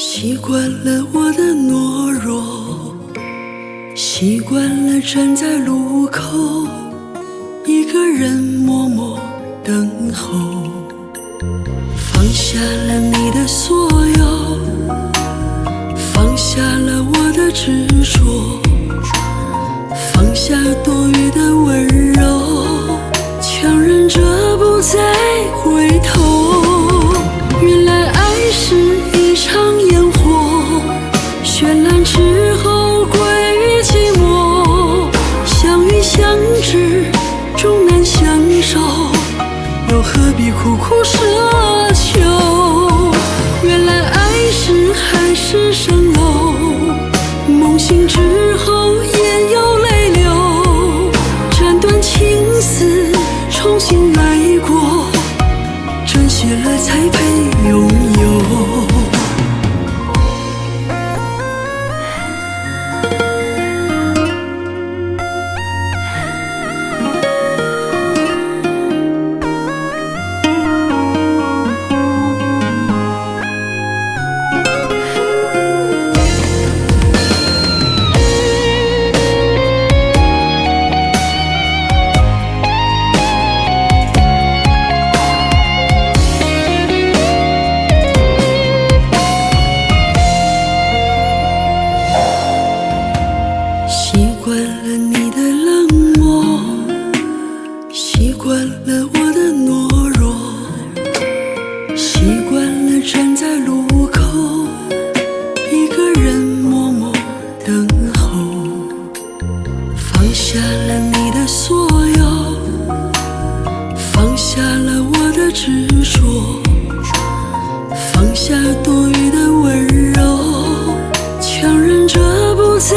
习惯了我的懦弱，习惯了站在路口，一个人默默等候。放下了你的所有，放下了我的执着，放下多余的温柔，强忍着不再回头。原来爱是一场烟火，绚烂之后归于寂寞。相遇相知终难相守，又何必苦苦奢求？原来爱是海市蜃楼，梦醒之后也有泪流。斩断情丝重新来过，珍惜了才配拥有。习惯了你的冷漠，习惯了我的懦弱，习惯了站在路口，一个人默默等候。放下了你的所有，放下了我的执着，放下多余的温柔，强忍着不再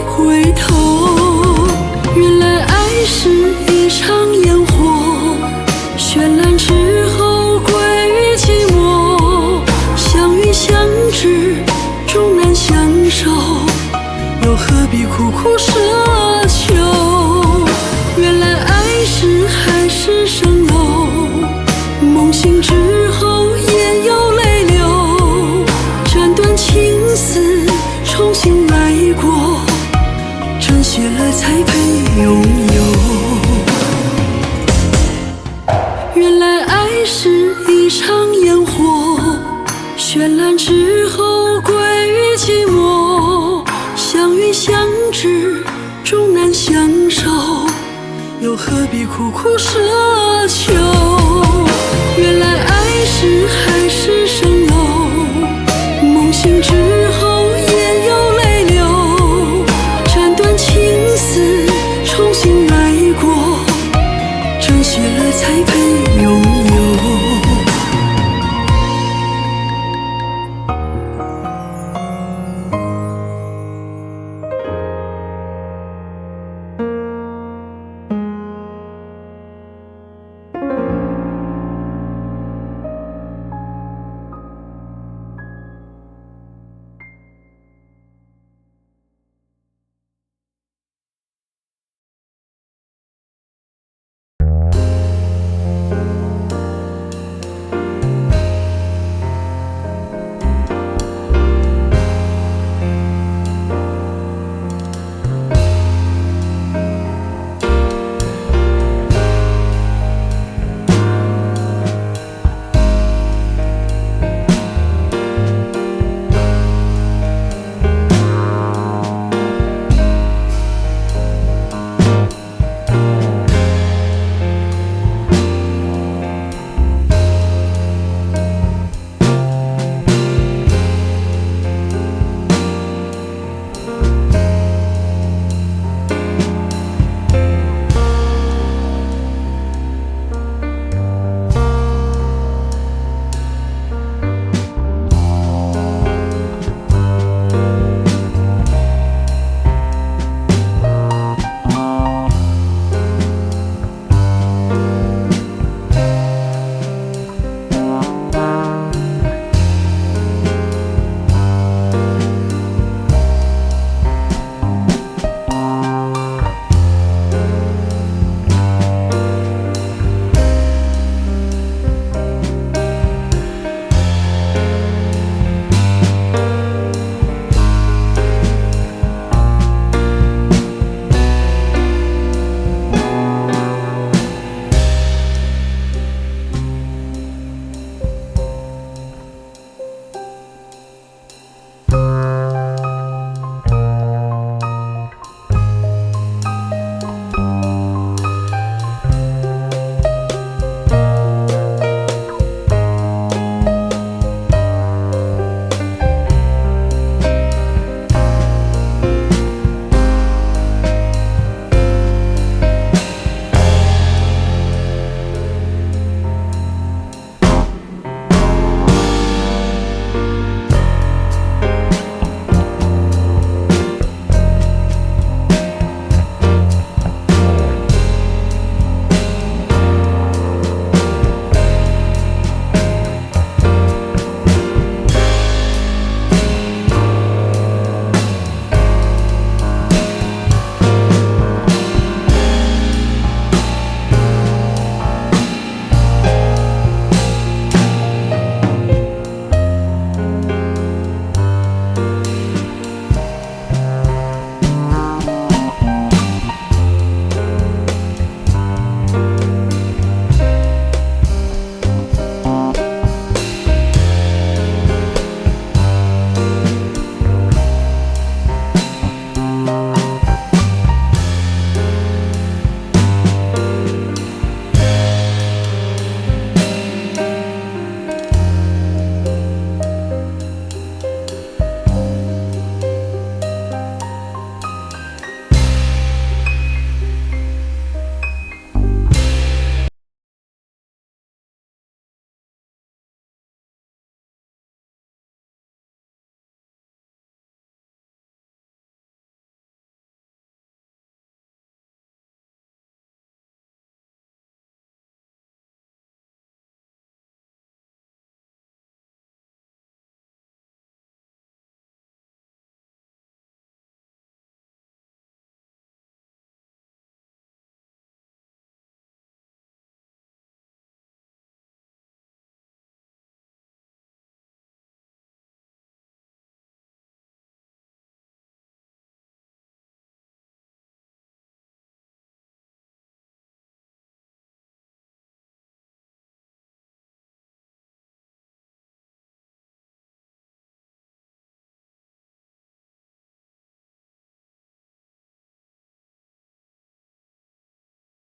回头。原来爱是一场烟火，绚烂之后归于寂寞。相遇相知终难相守，又何必苦苦奢求？原来爱是海市蜃楼，梦醒之后也有泪流。斩断情丝重新来过，珍惜了才配拥有。原来爱是一场烟火，绚烂之后归于寂寞。相遇相知终难相守，又何必苦苦奢求？原来爱是海市蜃楼，梦醒之